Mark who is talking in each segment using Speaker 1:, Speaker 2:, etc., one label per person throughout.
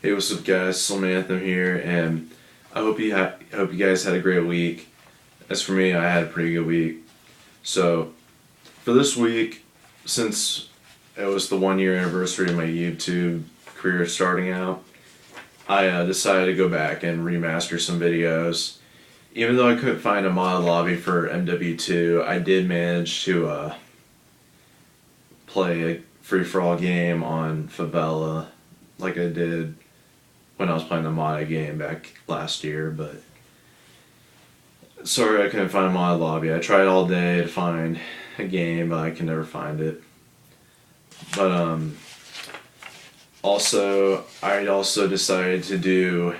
Speaker 1: Hey, what's up, guys? Slim Anthem here, and I hope you guys had a great week. As for me, I had a pretty good week. So, for this week, since it was the 1 year anniversary of my YouTube career starting out, I decided to go back and remaster some videos. Even though I couldn't find a mod lobby for MW2, I did manage to play a free-for-all game on Favela like I did when I was playing the modded game back last year, but sorry I couldn't find a mod lobby. I tried all day to find a game, but I can never find it. But I also decided to do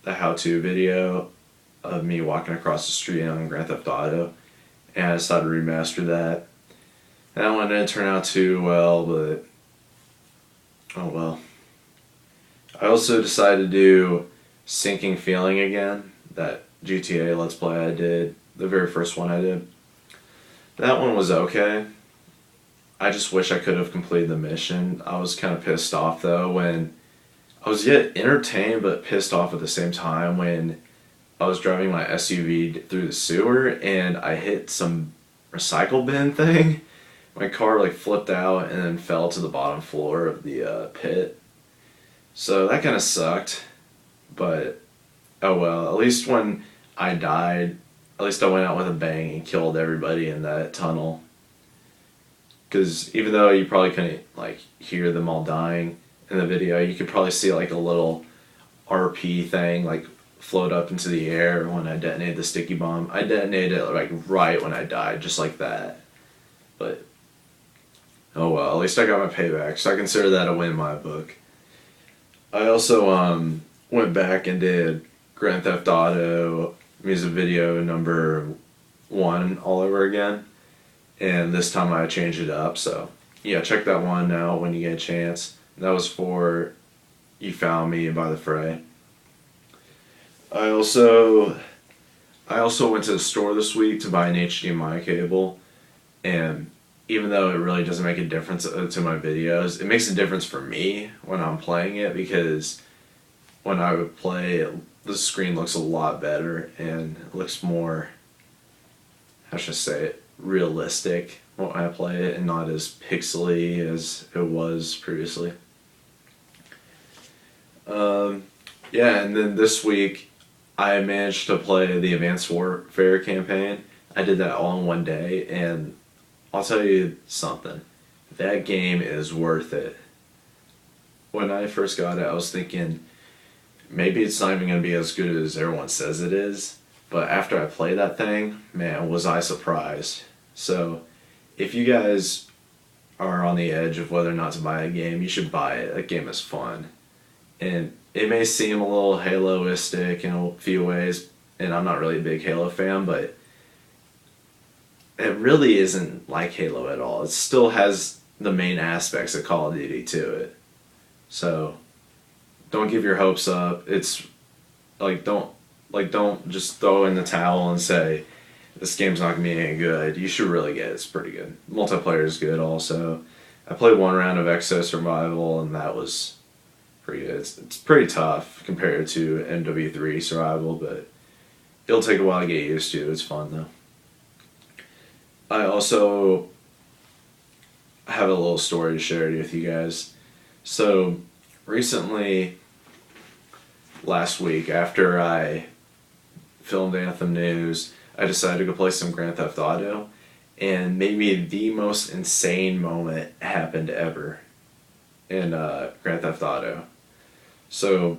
Speaker 1: the how-to video of me walking across the street on Grand Theft Auto, and I decided to remaster that. That one didn't turn out too well, but oh well. I also decided to do Sinking Feeling again, that GTA Let's Play I did, the very first one I did. That one was okay. I just wish I could have completed the mission. I was kind of pissed off though when I was yet entertained but pissed off at the same time when I was driving my SUV through the sewer and I hit some recycle bin thing. My car like flipped out and then fell to the bottom floor of the pit. So that kind of sucked, but oh well. At least when I died, at least I went out with a bang and killed everybody in that tunnel. Because even though you probably couldn't like hear them all dying in the video, you could probably see like a little RP thing like float up into the air when I detonated the sticky bomb. I detonated it like right when I died, just like that. But oh well, at least I got my payback, so I consider that a win in my book. I also went back and did Grand Theft Auto music video number 1 all over again, and this time I changed it up, so yeah, check that one out when you get a chance. That was for You Found Me by The Fray. I also went to the store this week to buy an HDMI cable, and even though it really doesn't make a difference to my videos, it makes a difference for me when I'm playing it, because when I would play, the screen looks a lot better and it looks more, how should I say it, realistic when I play it and not as pixely as it was previously. Yeah, and then this week I managed to play the Advanced Warfare campaign. I did that all in one day, and I'll tell you something, that game is worth it. When I first got it, I was thinking, maybe it's not even going to be as good as everyone says it is, but after I played that thing, man, was I surprised. So, if you guys are on the edge of whether or not to buy a game, you should buy it. That game is fun. And it may seem a little Halo-istic in a few ways, and I'm not really a big Halo fan, but it really isn't like Halo at all. It still has the main aspects of Call of Duty to it. So don't give your hopes up. It's like don't just throw in the towel and say this game's not gonna be any good. You should really get it. It's pretty good. Multiplayer is good also. I played one round of Exo Survival and that was pretty good. It's pretty tough compared to MW3 Survival, but it'll take a while to get used to. It's fun though. I also have a little story to share with you guys. So, recently, last week, after I filmed Anthem News, I decided to go play some Grand Theft Auto, and maybe the most insane moment happened ever in Grand Theft Auto. So,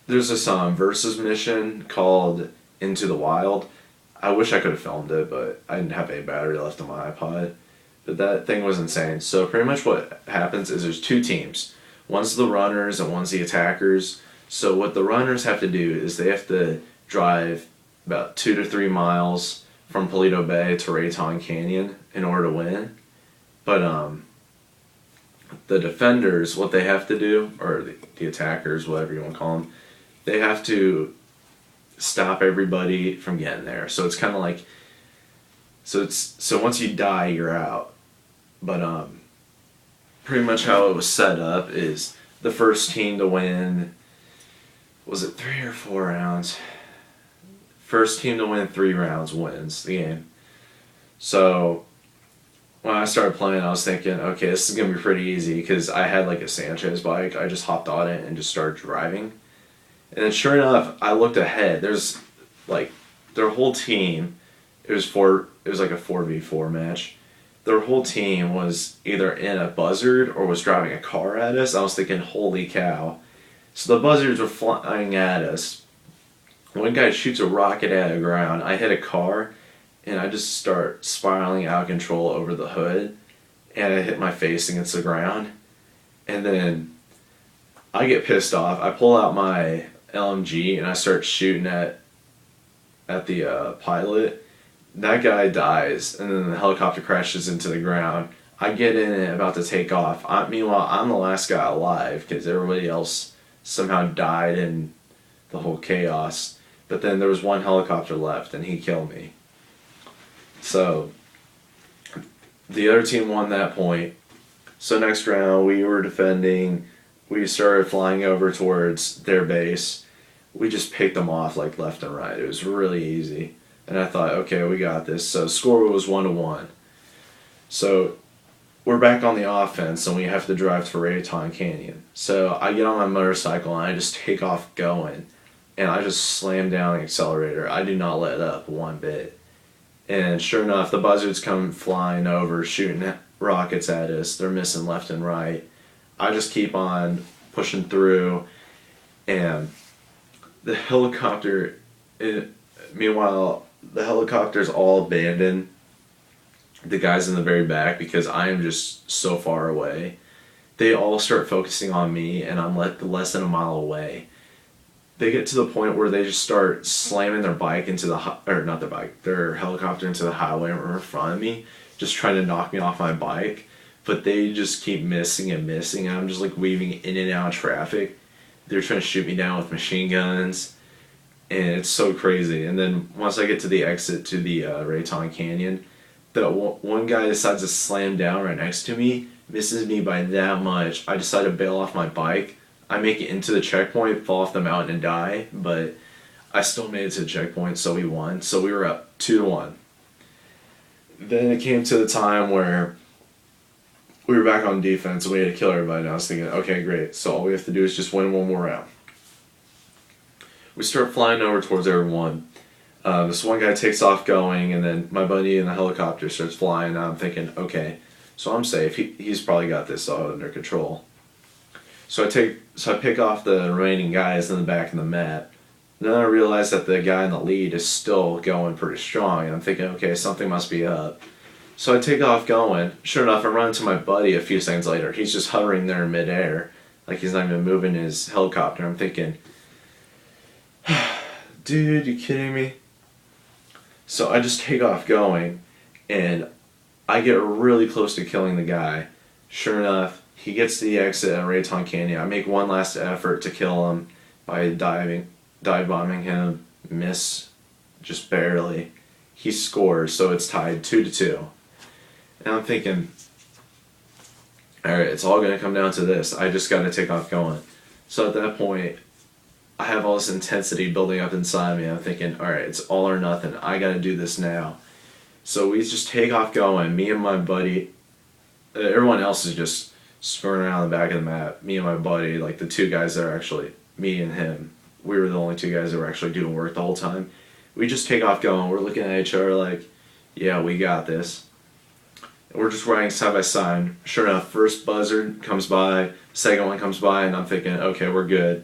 Speaker 1: there's this versus mission called Into the Wild. I wish I could have filmed it, but I didn't have any battery left on my iPod. But that thing was insane. So pretty much what happens is there's 2 teams. One's the runners and one's the attackers. So what the runners have to do is they have to drive about 2 to 3 miles from Paleto Bay to Raton Canyon in order to win. But the defenders, what they have to do, or the attackers, whatever you want to call them, they have to stop everybody from getting there. So it's kind of like, so once you die, you're out. But pretty much how it was set up is the first team to win, was it 3 or 4 rounds? First team to win 3 rounds wins the game. So when I started playing, I was thinking, okay, this is gonna be pretty easy because I had like a Sanchez bike. I just hopped on it and just started driving. And then sure enough, I looked ahead. There's like their whole team. It was like a 4v4 match. Their whole team was either in a buzzard or was driving a car at us. I was thinking, holy cow. So the buzzards were flying at us. One guy shoots a rocket at the ground. I hit a car, and I just start spiraling out of control over the hood, and I hit my face against the ground. And then I get pissed off. I pull out my LMG, and I start shooting at the pilot. That guy dies, and then the helicopter crashes into the ground. I get in it, about to take off. Meanwhile, I'm the last guy alive because everybody else somehow died in the whole chaos. But then there was one helicopter left, and he killed me. So the other team won that point. So next round, we were defending. We started flying over towards their base. We just picked them off like left and right. It was really easy. And I thought, okay, we got this. So score was 1-1. So we're back on the offense, and we have to drive to Raton Canyon. So I get on my motorcycle, and I just take off going. And I just slam down the accelerator. I do not let up one bit. And sure enough, the buzzards come flying over, shooting rockets at us. They're missing left and right. I just keep on pushing through. And the helicopter, meanwhile, the helicopter's all abandoned. The guys in the very back, because I am just so far away. They all start focusing on me, and I'm less than a mile away. They get to the point where they just start slamming their bike into their helicopter into the highway in front of me, just trying to knock me off my bike. But they just keep missing and missing, and I'm just like weaving in and out of traffic. They're trying to shoot me down with machine guns. And it's so crazy. And then once I get to the exit to the Raton Canyon, the one guy decides to slam down right next to me, misses me by that much. I decide to bail off my bike. I make it into the checkpoint, fall off the mountain, and die. But I still made it to the checkpoint, so we won. So we were up 2-1. Then it came to the time where we were back on defense, and we had to kill everybody. And I was thinking, okay, great. So all we have to do is just win one more round. We start flying over towards everyone. This one guy takes off going, and then my buddy in the helicopter starts flying. And I'm thinking, okay, so I'm safe. He's probably got this all under control. So I pick off the remaining guys in the back of the map. Then I realize that the guy in the lead is still going pretty strong, and I'm thinking, okay, something must be up. So I take off going. Sure enough, I run into my buddy a few seconds later. He's just hovering there in midair, like he's not even moving his helicopter. I'm thinking, dude, you kidding me? So I just take off going, and I get really close to killing the guy. Sure enough, he gets to the exit at Raton Canyon. I make one last effort to kill him by dive bombing him, miss just barely. He scores, so it's tied 2-2. And I'm thinking, alright, it's all going to come down to this. I just got to take off going. So at that point, I have all this intensity building up inside me. I'm thinking, alright, it's all or nothing. I got to do this now. So we just take off going. Me and my buddy, everyone else is just skirting around the back of the map. Me and my buddy, like the two guys that are actually, me and him, we were the only two guys that were actually doing work the whole time. We just take off going. We're looking at each other like, yeah, we got this. And we're just riding side by side. Sure enough, first buzzard comes by, second one comes by, and I'm thinking, okay, we're good.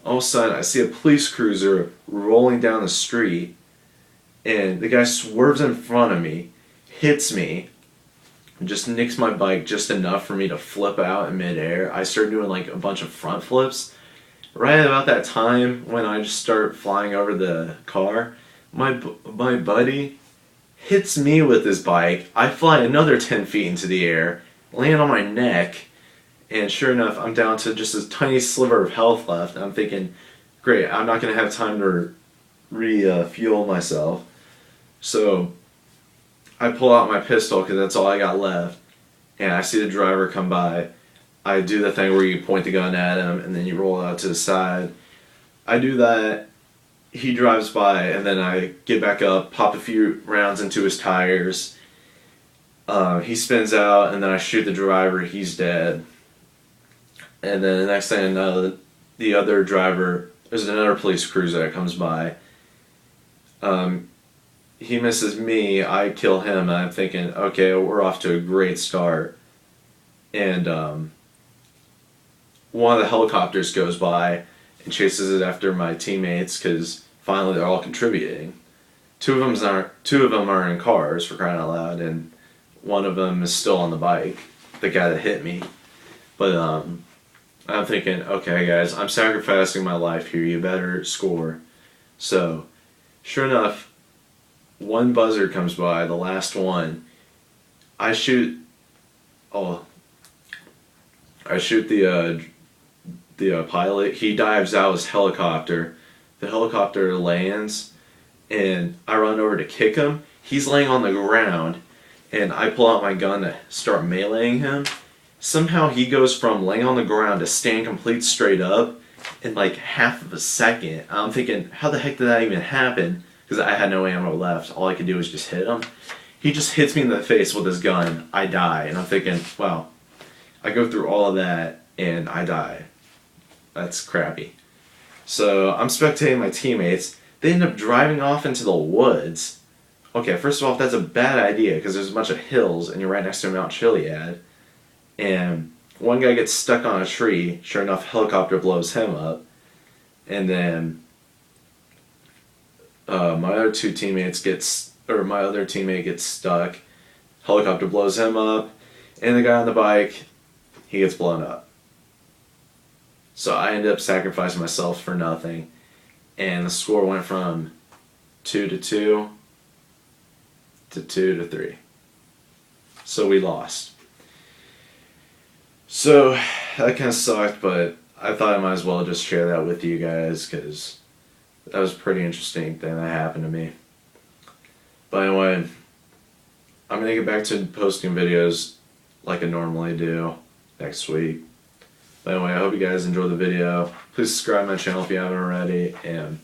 Speaker 1: All of a sudden, I see a police cruiser rolling down the street, and the guy swerves in front of me, hits me, and just nicks my bike just enough for me to flip out in midair. I start doing like a bunch of front flips. Right about that time when I just start flying over the car, my buddy hits me with his bike. I fly another 10 feet into the air, land on my neck, and sure enough, I'm down to just a tiny sliver of health left. And I'm thinking, great, I'm not going to have time to refuel myself. So I pull out my pistol because that's all I got left. And I see the driver come by. I do the thing where you point the gun at him and then you roll out to the side. I do that. He drives by, and then I get back up, pop a few rounds into his tires. He spins out, and then I shoot the driver. He's dead. And then the next thing I know, the other driver, there's another police cruiser that comes by. He misses me, I kill him, and I'm thinking, okay, we're off to a great start. And one of the helicopters goes by and chases it after my teammates because finally they're all contributing. Two of them are in cars, for crying out loud, and one of them is still on the bike, the guy that hit me. But I'm thinking, okay guys, I'm sacrificing my life here, you better score. So, sure enough, one buzzer comes by, the last one. I shoot the pilot. He dives out of his helicopter. The helicopter lands, and I run over to kick him. He's laying on the ground, and I pull out my gun to start meleeing him. Somehow he goes from laying on the ground to stand complete straight up in like half of a second. I'm thinking, how the heck did that even happen? Because I had no ammo left. All I could do was just hit him. He just hits me in the face with his gun. I die. And I'm thinking, wow, I go through all of that and I die. That's crappy. So I'm spectating my teammates. They end up driving off into the woods. Okay, first of all, that's a bad idea because there's a bunch of hills and you're right next to Mount Chiliad. And one guy gets stuck on a tree. Sure enough, helicopter blows him up. And then my other teammate gets stuck. Helicopter blows him up. And the guy on the bike, he gets blown up. So I ended up sacrificing myself for nothing. And the score went from 2-2 to 2-3. So we lost. So that kind of sucked, but I thought I might as well just share that with you guys because that was a pretty interesting thing that happened to me. But anyway, I'm going to get back to posting videos like I normally do next week. But anyway, I hope you guys enjoyed the video. Please subscribe to my channel if you haven't already. And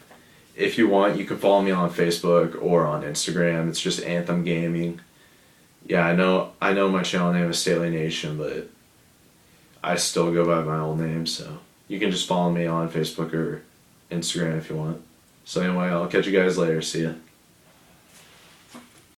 Speaker 1: if you want, you can follow me on Facebook or on Instagram. It's just Anthem Gaming. Yeah, I know my channel name is Stately Nation, but I still go by my old name. So you can just follow me on Facebook or Instagram if you want. So anyway, I'll catch you guys later. See ya.